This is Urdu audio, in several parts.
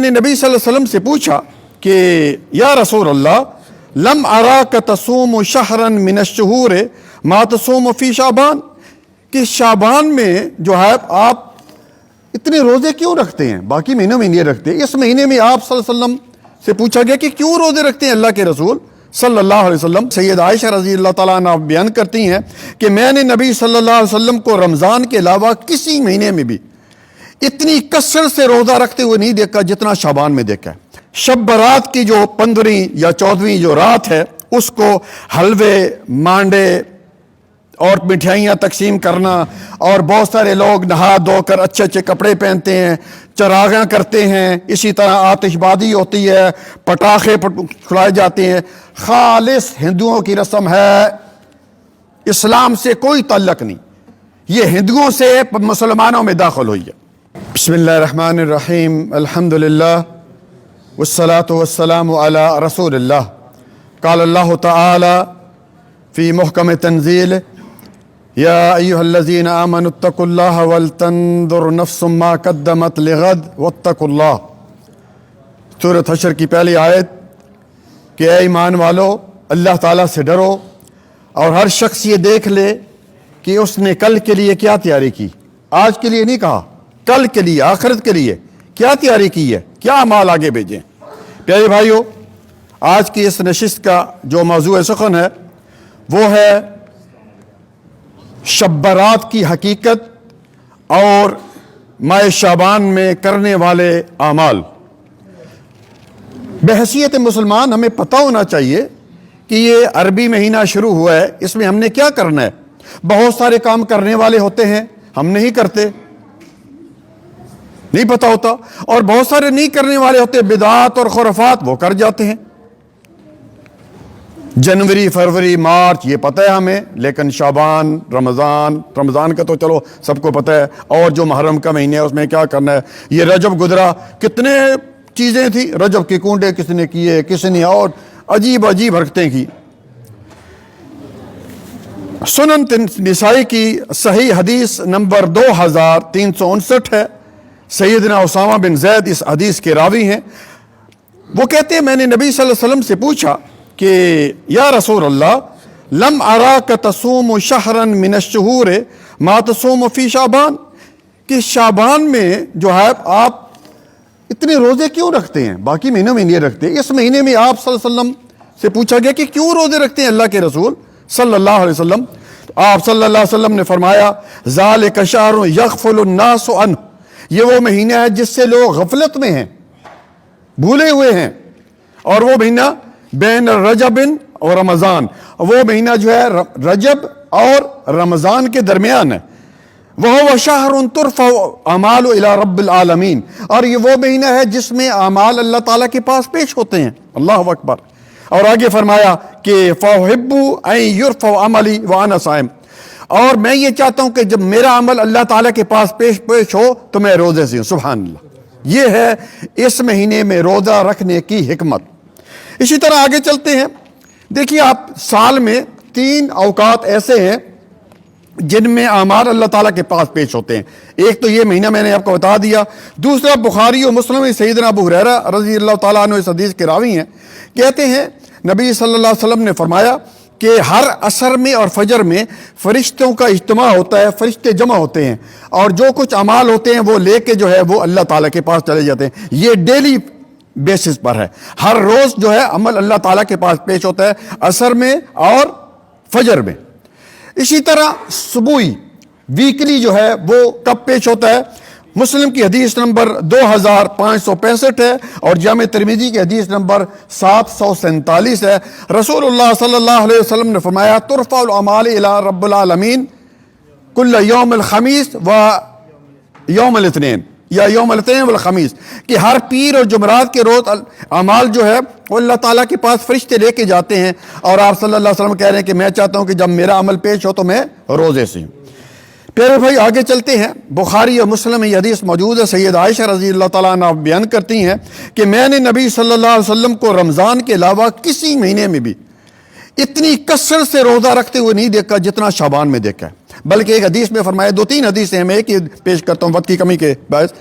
نے نبی صلی اللہ علیہ وسلم سے پوچھا کہ یا رسول اللہ لم اراک تصوم شہرا من الشہور ما تصوم فی شعبان، کہ شعبان میں جو ہے آپ اتنے روزے کیوں رکھتے ہیں، باقی مہینوں میں نہیں رکھتے، اس مہینے میں آپ صلی اللہ علیہ وسلم سے پوچھا گیا کہ کیوں روزے رکھتے ہیں اللہ کے رسول صلی اللہ علیہ وسلم۔ سید عائشہ رضی اللہ تعالیٰ عنہ بیان کرتی ہیں کہ میں نے نبی صلی اللہ علیہ وسلم کو رمضان کے علاوہ کسی مہینے میں بھی اتنی کثرت سے روزہ رکھتے ہوئے نہیں دیکھا جتنا شعبان میں دیکھا ہے۔ شب برات کی جو 15ویں یا 14ویں جو رات ہے اس کو حلوے، مانڈے اور مٹھائیاں تقسیم کرنا، اور بہت سارے لوگ نہا دھو کر اچھے اچھے کپڑے پہنتے ہیں، چراغاں کرتے ہیں، اسی طرح آتش بازی ہوتی ہے، پٹاخے چھڑائے جاتے ہیں۔ خالص ہندوؤں کی رسم ہے، اسلام سے کوئی تعلق نہیں، یہ ہندوؤں سے مسلمانوں میں داخل ہوئی ہے۔ بسم اللہ الرحمن الرحیم، الحمدللہ والصلاة والسلام علی رسول اللہ۔ قال اللہ تعالی فی محکم تنزیل یا ایہا الذین آمنوا اتقوا اللہ ولتنظر نفس ما قدمت لغد واتقوا اللہ۔ سورۃ حشر کی پہلی آیت کہ اے ایمان والو اللہ تعالیٰ سے ڈرو، اور ہر شخص یہ دیکھ لے کہ اس نے کل کے لیے کیا تیاری کی۔ آج کے لیے نہیں کہا، کل کے لیے، آخرت کے لیے کیا تیاری کی ہے، کیا اعمال آگے بھیجیں۔ پیارے بھائیو، آج کی اس نشست کا جو موضوع سخن ہے وہ ہے شب برات کی حقیقت اور ماہ شعبان میں کرنے والے اعمال۔ بحیثیت مسلمان ہمیں پتہ ہونا چاہیے کہ یہ عربی مہینہ شروع ہوا ہے، اس میں ہم نے کیا کرنا ہے۔ بہت سارے کام کرنے والے ہوتے ہیں، ہم نہیں کرتے، نہیں پتہ ہوتا، اور بہت سارے نہیں کرنے والے ہوتے، بدعات اور خرافات وہ کر جاتے ہیں۔ جنوری، فروری، مارچ یہ پتہ ہے ہمیں، لیکن شعبان، رمضان کا تو چلو سب کو پتہ ہے، اور جو محرم کا مہینہ ہے اس میں کیا کرنا ہے۔ یہ رجب گزرا، کتنے چیزیں تھیں، رجب کے کنڈے کس نے کیے، کس نے اور عجیب عجیب حرکتیں کی۔ سنن نسائی کی صحیح حدیث نمبر 2359 ہے، سیدنا اسامہ بن زید اس حدیث کے راوی ہیں۔ وہ کہتے ہیں میں نے نبی صلی اللہ علیہ وسلم سے پوچھا کہ یا رسول اللہ لم اراک تصوم شہرا من الشہور ما تصوم فی شعبان، کہ شعبان میں جو ہے آپ اتنے روزے کیوں رکھتے ہیں، باقی مہینوں میں نہیں رکھتے، اس مہینے میں آپ صلی اللہ علیہ وسلم سے پوچھا گیا کہ کیوں روزے رکھتے ہیں اللہ کے رسول صلی اللہ علیہ وسلم۔ آپ صلی اللہ علیہ وسلم نے فرمایا ذالک شہر یغفل الناس عنہ، یہ وہ مہینہ ہے جس سے لوگ غفلت میں ہیں، بھولے ہوئے ہیں، اور وہ مہینہ بین رجب اور رمضان، وہ مہینہ جو ہے رجب اور رمضان کے درمیان ہے۔ وَهُوَ شَهْرٌ تُرْفَعُ أَعْمَالُ إِلَىٰ رَبِّ الْعَالَمِينَ، اور یہ وہ مہینہ ہے جس میں اعمال اللہ تعالیٰ کے پاس پیش ہوتے ہیں۔ اللہ اکبر۔ اور آگے فرمایا کہ فَأُحِبُّ أَن يُرْفَعَ عَمَلِي وَأَنَا صَائِمٌ، اور میں یہ چاہتا ہوں کہ جب میرا عمل اللہ تعالیٰ کے پاس پیش ہو تو میں روزے سے ہوں۔ سبحان اللہ، یہ ہے اس مہینے میں روزہ رکھنے کی حکمت۔ اسی طرح آگے چلتے ہیں، دیکھیے آپ سال میں 3 اوقات ایسے ہیں جن میں اعمال اللہ تعالیٰ کے پاس پیش ہوتے ہیں۔ ایک تو یہ مہینہ میں نے آپ کو بتا دیا، دوسرا بخاری و مسلم میں سیدنا ابو ہریرہ رضی اللہ تعالیٰ عنہ اس حدیث کے راوی ہیں، کہتے ہیں نبی صلی اللہ علیہ وسلم نے فرمایا کہ ہر عصر میں اور فجر میں فرشتوں کا اجتماع ہوتا ہے، فرشتے جمع ہوتے ہیں، اور جو کچھ اعمال ہوتے ہیں وہ لے کے جو ہے وہ اللہ تعالیٰ کے پاس چلے جاتے ہیں۔ یہ ڈیلی بیسس پر ہے، ہر روز جو ہے عمل اللہ تعالیٰ کے پاس پیش ہوتا ہے، عصر میں اور فجر میں۔ اسی طرح صبحی ویکلی جو ہے وہ کب پیش ہوتا ہے؟ مسلم کی حدیث نمبر 2565 ہے، اور جامع ترمذی کی حدیث نمبر 747 ہے۔ رسول اللہ صلی اللہ علیہ وسلم نے فرمایا ترفع الاعمال الی رب العالمین کل یوم الخمیس و یوم الاثنین، یا یوم الاثنین والخمیس، کہ ہر پیر اور جمعرات کے روز اعمال جو ہے وہ اللہ تعالیٰ کے پاس فرشتے لے کے جاتے ہیں، اور آپ صلی اللہ علیہ وسلم کہہ رہے ہیں کہ میں چاہتا ہوں کہ جب میرا عمل پیش ہو تو میں روزے سے ہوں۔ پیارے بھائی آگے چلتے ہیں، بخاری اور مسلم میں یہ حدیث موجود ہے، سید عائشہ رضی اللہ تعالیٰ عنہ بیان کرتی ہیں کہ میں نے نبی صلی اللہ علیہ وسلم کو رمضان کے علاوہ کسی مہینے میں بھی اتنی کثرت سے روزہ رکھتے ہوئے نہیں دیکھا جتنا شعبان میں دیکھا ہے۔ بلکہ ایک حدیث میں فرمایا، 2-3 حدیثیں ہیں، میں ایک ہی پیش کرتا ہوں وقت کی کمی کے باعث،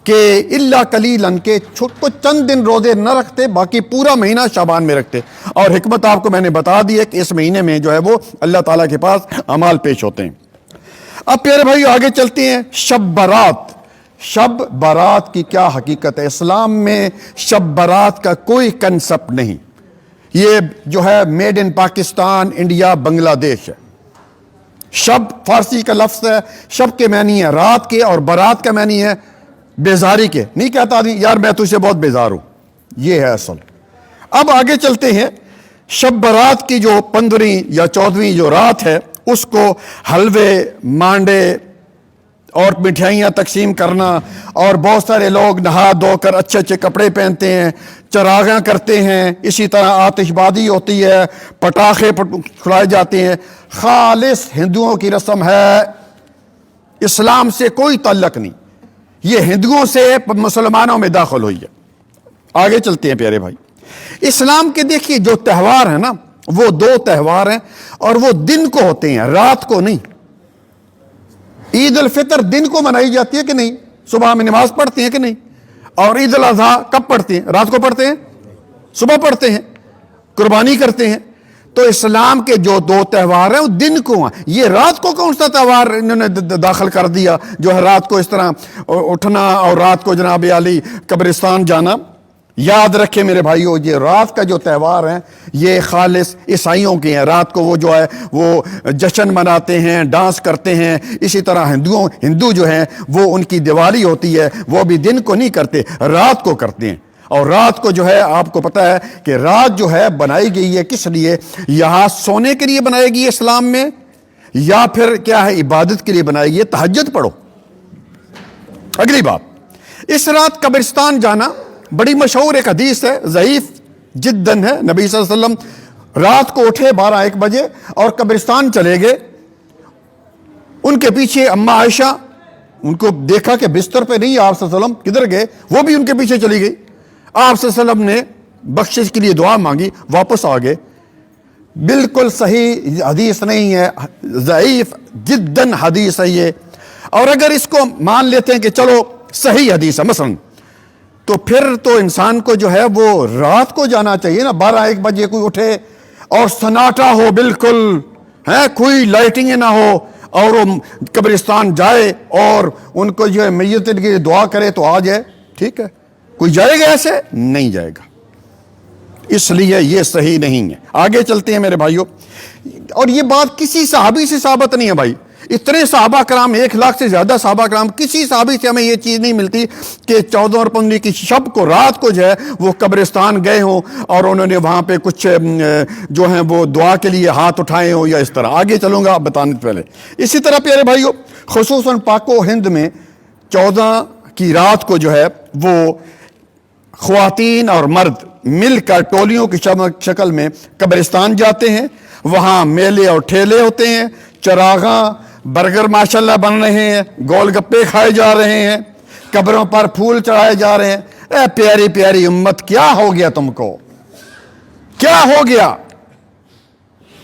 کہ اللہ قلیلاً کے کچھ چند دن روزے نہ رکھتے، باقی پورا مہینہ شعبان میں رکھتے. اور حکمت آپ کو میں نے بتا دی ہے کہ اس مہینے میں جو ہے وہ اللہ تعالیٰ کے پاس اعمال پیش ہوتے ہیں. اب پیارے بھائی آگے چلتے ہیں. شب برات. شب برات کی کیا حقیقت ہے؟ اسلام میں شب برات کا کوئی کنسپٹ نہیں. یہ جو ہے میڈ ان پاکستان، انڈیا، بنگلہ دیش ہے. شب فارسی کا لفظ ہے. شب کے معنی ہے رات کے، اور برات کا معنی ہے بیزاری کے. نہیں کہتا آدمی یار میں تجھ سے بہت بیزار ہوں. یہ ہے اصل. اب آگے چلتے ہیں. شب برات کی جو 15ویں یا 14ویں جو رات ہے، اس کو حلوے، مانڈے اور مٹھائیاں تقسیم کرنا، اور بہت سارے لوگ نہا دھو کر اچھے اچھے کپڑے پہنتے ہیں، چراغاں کرتے ہیں، اسی طرح آتش بازی ہوتی ہے، پٹاخے چھڑائے جاتے ہیں. خالص ہندوؤں کی رسم ہے، اسلام سے کوئی تعلق نہیں. یہ ہندوؤں سے مسلمانوں میں داخل ہوئی ہے. آگے چلتے ہیں پیارے بھائی. اسلام کے دیکھیے جو تہوار ہیں نا، وہ 2 تہوار ہیں، اور وہ دن کو ہوتے ہیں، رات کو نہیں. عید الفطر دن کو منائی جاتی ہے کہ نہیں؟ صبح میں نماز پڑھتے ہیں کہ نہیں؟ اور عید الاضحیٰ کب پڑھتے ہیں؟ رات کو پڑھتے ہیں؟ صبح پڑھتے ہیں، قربانی کرتے ہیں. تو اسلام کے جو 2 تہوار ہیں وہ دن کو ہیں. یہ رات کو کون سا تہوار انہوں نے داخل کر دیا جو ہے رات کو اس طرح اٹھنا اور رات کو جناب علی قبرستان جانا؟ یاد رکھیں میرے بھائیو، یہ رات کا جو تہوار ہیں یہ خالص عیسائیوں کے ہیں. رات کو وہ جو ہے وہ جشن مناتے ہیں، ڈانس کرتے ہیں. اسی طرح ہندو جو ہیں وہ ان کی دیوالی ہوتی ہے، وہ بھی دن کو نہیں کرتے، رات کو کرتے ہیں. اور رات کو جو ہے آپ کو پتہ ہے کہ رات جو ہے بنائی گئی ہے کس لیے؟ یہاں سونے کے لیے بنائی گئی ہے اسلام میں، یا پھر کیا ہے عبادت کے لیے بنائی گئی ہے؟ تہجد پڑھو. اگلی بات، اس رات قبرستان جانا بڑی مشہور ایک حدیث ہے، ضعیف جداً ہے. نبی صلی اللہ علیہ وسلم رات کو اٹھے 12-1 بجے اور قبرستان چلے گئے. ان کے پیچھے اماں عائشہ، ان کو دیکھا کہ بستر پہ نہیں، آپ صلی اللہ علیہ وسلم کدھر گئے؟ وہ بھی ان کے پیچھے چلی گئی. آپ صلی اللہ علیہ وسلم نے بخشش کے لیے دعا مانگی، واپس آ گئے. بالکل صحیح حدیث نہیں ہے، ضعیف جداً حدیث ہے یہ. اور اگر اس کو مان لیتے ہیں کہ چلو صحیح حدیث ہے مثلا، تو پھر تو انسان کو جو ہے وہ رات کو جانا چاہیے نا. 12-1 بجے کوئی اٹھے اور سناٹا ہو بالکل، ہے کوئی لائٹنگ نہ ہو، اور وہ قبرستان جائے اور ان کو جو ہے میت کے لیے دعا کرے تو آ جائے. ٹھیک ہے، کوئی جائے گا ایسے؟ نہیں جائے گا. اس لیے یہ صحیح نہیں ہے. آگے چلتے ہیں میرے بھائیوں. اور یہ بات کسی صحابی سے ثابت نہیں ہے بھائی. اتنے صحابہ کرام، 1 لاکھ سے زیادہ صحابہ کرام، کسی صحابی سے ہمیں یہ چیز نہیں ملتی کہ 14 اور 15 کی شب کو، رات کو جو ہے وہ قبرستان گئے ہوں اور انہوں نے وہاں پہ کچھ جو ہیں وہ دعا کے لیے ہاتھ اٹھائے ہوں یا اس طرح. آگے چلوں گا بتانے سے پہلے. اسی طرح پیارے بھائیوں، خصوصاً پاک و ہند میں 14 کی رات کو جو ہے وہ خواتین اور مرد مل کر ٹولیوں کی شکل میں قبرستان جاتے ہیں. وہاں میلے اور ٹھیلے ہوتے ہیں، چراغاں، برگر ماشاءاللہ بن رہے ہیں، گول گپے کھائے جا رہے ہیں، قبروں پر پھول چڑھائے جا رہے ہیں. اے پیاری پیاری امت، کیا ہو گیا تم کو؟ کیا ہو گیا؟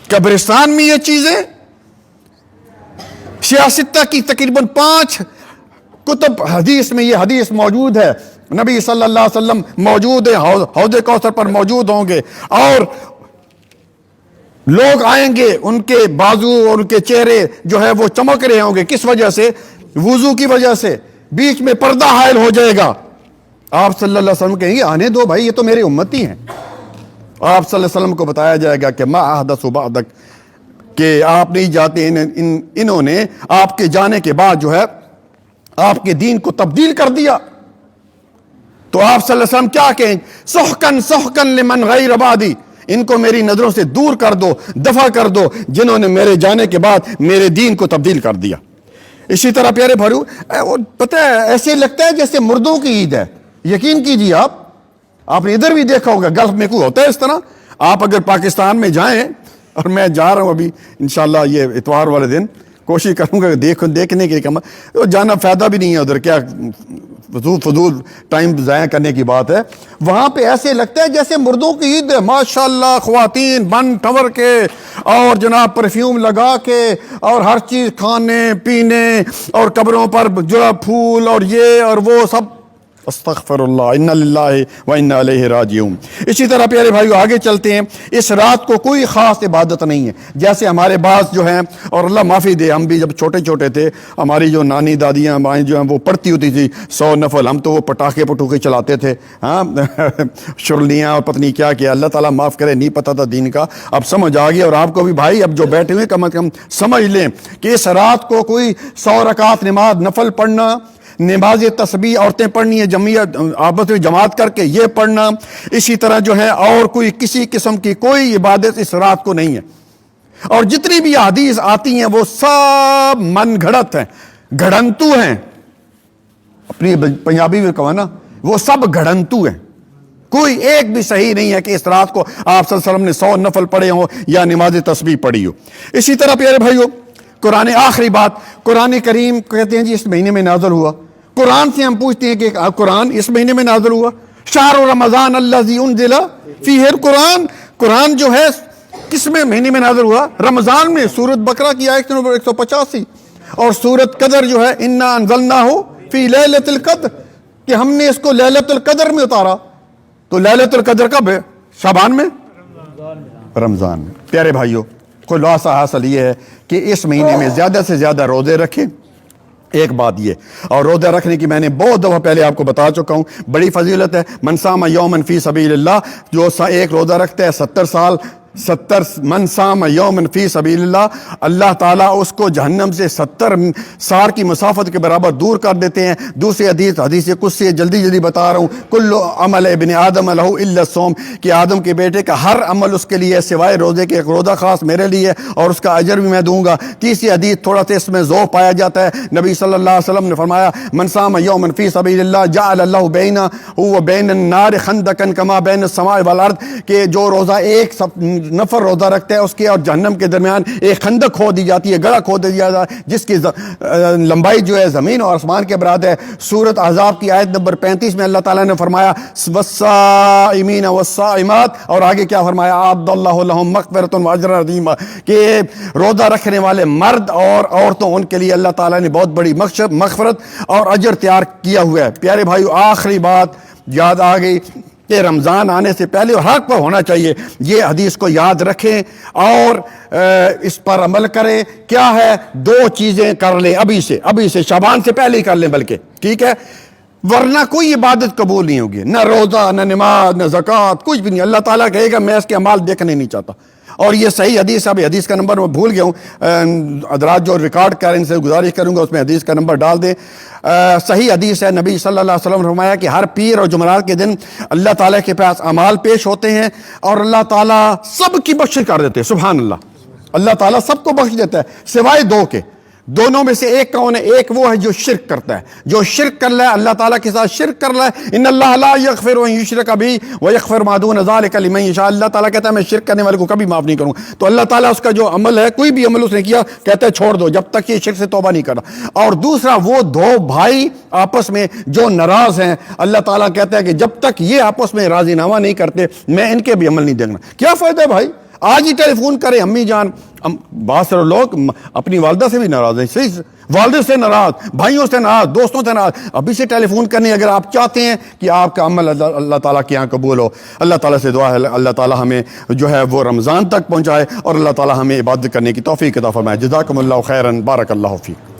قبرستان میں یہ چیزیں. سیاستہ کی تقریباً 5 کتب حدیث میں یہ حدیث موجود ہے. نبی صلی اللہ علیہ وسلم موجود ہیں، حوض کوثر پر موجود ہوں گے، اور لوگ آئیں گے، ان کے بازو اور ان کے چہرے جو ہے وہ چمک رہے ہوں گے. کس وجہ سے؟ وضو کی وجہ سے. بیچ میں پردہ حائل ہو جائے گا. آپ صلی اللہ علیہ وسلم کہیں گے آنے دو بھائی، یہ تو میرے امتی ہیں. آپ صلی اللہ علیہ وسلم کو بتایا جائے گا کہ ما احدث بعدک، کہ آپ نہیں جاتے، انہوں نے آپ کے جانے کے بعد جو ہے آپ کے دین کو تبدیل کر دیا. تو آپ صلی اللہ علیہ وسلم کیا کہیں؟ سحقن سحقن لمن غیر بعدی، ان کو میری نظروں سے دور کر دو، دفع کر دو، جنہوں نے میرے جانے کے بعد میرے دین کو تبدیل کر دیا. اسی طرح پیارے بھائیو، پتہ ہے ایسے لگتا ہے جیسے مردوں کی عید ہے. یقین کیجیے، آپ نے ادھر بھی دیکھا ہوگا، گلف میں کوئی ہوتا ہے اس طرح. آپ اگر پاکستان میں جائیں، اور میں جا رہا ہوں ابھی انشاءاللہ یہ اتوار والے دن، کوشش کروں گا دیکھنے کے کم، جانا فائدہ بھی نہیں ہے ادھر، کیا فضول ٹائم ضائع کرنے کی بات ہے. وہاں پہ ایسے لگتا ہے جیسے مردوں کی عید ہے. ماشاءاللہ خواتین بن ٹھور کے اور جناب پرفیوم لگا کے اور ہر چیز کھانے پینے اور قبروں پر جو پھول اور یہ اور وہ سب استغفر اللہ انا للہ و انا الیہ راجعون۔ اسی طرح پیارے بھائیو آگے چلتے ہیں، اس رات کو کوئی خاص عبادت نہیں ہے، جیسے ہمارے بعض جو ہیں، اور اللہ معافی دے، ہم بھی جب چھوٹے چھوٹے تھے، ہماری جو نانی دادیاں مائیں جو ہیں وہ پڑھتی ہوتی تھی 100 نفل، ہم تو وہ پٹاخے پٹوخے چلاتے تھے، ہاں شرلیاں اور پتہ نہیں کیا کیا، اللہ تعالیٰ معاف کرے، نہیں پتہ تھا دین کا، اب سمجھ آ گیا۔ اور آپ کو بھی بھائی اب جو بیٹھے ہوئے کم از کم سمجھ لیں کہ اس رات کو کوئی 100 رکعت نماز نفل پڑھنا، نماز تسبیح عورتیں پڑھنی ہے جمعیت آپس میں جماعت کر کے یہ پڑھنا، اسی طرح جو ہے اور کوئی کسی قسم کی کوئی عبادت اس رات کو نہیں ہے۔ اور جتنی بھی احادیث آتی ہیں وہ سب من گھڑت ہیں، گھڑنتو ہیں، اپنی پنجابی میں کہو نا، وہ سب گھڑنتو ہیں، کوئی ایک بھی صحیح نہیں ہے کہ اس رات کو آپ صلی اللہ علیہ وسلم نے 100 نفل پڑھے ہوں یا نماز تسبیح پڑھی ہو۔ اسی طرح پیارے بھائیو قرآن، آخری بات، قرآن کریم کہتے ہیں جی اس مہینے میں نازل ہوا، قرآن سے ہم پوچھتے ہیں کہ قرآن اس مہینے میں نازل ہوا، شہر رمضان الذی انزل فیہ القرآن، قرآن جو ہے کس میں مہینے میں نازل ہوا؟ رمضان میں۔ سورۃ بقرہ کی آیت نمبر 185 اور سورۃ قدر جو ہے انا انزلناہ فی لیلۃ القدر، کہ ہم نے اس کو لیلۃ القدر میں اتارا، تو لیلۃ القدر کب ہے؟ شعبان میں، رمضان میں۔ پیارے بھائیو خلاصہ حاصل یہ ہے کہ اس مہینے میں زیادہ سے زیادہ روزے رکھیں۔ ایک بات یہ، اور روزہ رکھنے کی میں نے بہت دفعہ پہلے آپ کو بتا چکا ہوں، بڑی فضیلت ہے۔ من صام یوما فی سبیل اللہ، جو ایک روزہ رکھتا ہے 70 سال، من صام یوما فی سبیل اللہ، اللہ تعالیٰ اس کو جہنم سے 70 سال کی مسافت کے برابر دور کر دیتے ہیں۔ دوسری حدیث قدسی جلدی بتا رہا ہوں، کل عمل ابن آدم لہ الا الصوم، کہ آدم کے بیٹے کا ہر عمل اس کے لیے سوائے روزے کے، ایک روزہ خاص میرے لیے اور اس کا اجر بھی میں دوں گا۔ تیسری حدیث تھوڑا سا اس میں ذوق پایا جاتا ہے، نبی صلی اللہ علیہ وسلم نے فرمایا من صام یوما فی سبیل اللہ جعل اللہ بینہ وبین النار خندقا کما بین السماء والارض، کہ جو روزہ ایک نفر روزہ رکھتا ہے اس کے اور جہنم کے درمیان ایک خندق کھود دی جاتی ہے، گڑھا کھود دیا جاتا ہے جس کی لمبائی جو ہے زمین اور آسمان کے برابر ہے۔ سورۃ احزاب کی آیت نمبر 35 میں اللہ تعالیٰ نے فرمایا والصائمین والصائمات، اور آگے کیا فرمایا؟ اعد اللہ لہم مغفرۃ واجرا عظیما، کہ روزہ رکھنے والے مرد اور عورتوں ان کے لیے اللہ تعالیٰ نے بہت بڑی مغفرت اور اجر تیار کیا ہوا ہے۔ پیارے بھائیو آخری بات یاد آ گئی کہ رمضان آنے سے پہلے اور حق پر ہونا چاہیے، یہ حدیث کو یاد رکھیں اور اس پر عمل کریں۔ کیا ہے؟ 2 چیزیں کر لیں ابھی سے، شعبان سے پہلے ہی کر لیں بلکہ، ٹھیک ہے؟ ورنہ کوئی عبادت قبول نہیں ہوگی، نہ روزہ، نہ نماز، نہ زکوٰۃ، کچھ بھی نہیں۔ اللہ تعالیٰ کہے گا میں اس کے اعمال دیکھنے نہیں چاہتا۔ اور یہ صحیح حدیث ہے، ابھی حدیث کا نمبر میں بھول گیا ہوں، حضرات جو ریکارڈ کریں ان سے گزارش کروں گا اس میں حدیث کا نمبر ڈال دیں۔ صحیح حدیث ہے، نبی صلی اللہ علیہ وسلم نے فرمایا کہ ہر پیر اور جمعرات کے دن اللہ تعالیٰ کے پاس اعمال پیش ہوتے ہیں اور اللہ تعالیٰ سب کی بخشش کر دیتے ہیں۔ سبحان اللہ، اللہ تعالیٰ سب کو بخش دیتا ہے سوائے 2 کے۔ دونوں میں سے ایک کون ہے؟ ایک وہ ہے جو شرک کرتا ہے، جو شرک کر لے اللہ تعالیٰ کے ساتھ شرک کر لے، ان اللہ لا یغفر ان یشرک بہ ویغفر ما دون ذلک لمن یشاء، اللہ تعالیٰ کہتا ہے میں شرک کرنے والے کو کبھی معاف نہیں کروں۔ تو اللہ تعالیٰ اس کا جو عمل ہے، کوئی بھی عمل اس نے کیا، کہتا ہے چھوڑ دو جب تک یہ شرک سے توبہ نہیں کرا۔ اور دوسرا وہ 2 بھائی آپس میں جو ناراض ہیں، اللہ تعالیٰ کہتا ہے کہ جب تک یہ آپس میں راضی نامہ نہیں کرتے میں ان کے بھی عمل نہیں دیکھنا۔ کیا فائدہ ہے بھائی؟ آج ہی ٹیلی فون کریں، امی جان، بہت سارے لوگ اپنی والدہ سے بھی ناراض ہیں، صحیح، والدے سے ناراض، بھائیوں سے ناراض، دوستوں سے ناراض، ابھی سے ٹیلی فون کرنے اگر آپ چاہتے ہیں کہ آپ کا عمل اللہ تعالیٰ کے یہاں قبول ہو۔ اللہ تعالیٰ سے دعا ہے اللہ تعالیٰ ہمیں جو ہے وہ رمضان تک پہنچائے اور اللہ تعالیٰ ہمیں عبادت کرنے کی توفیق عطا فرمائے۔ جزاکم اللہ خیرا، بارک اللہ فیک۔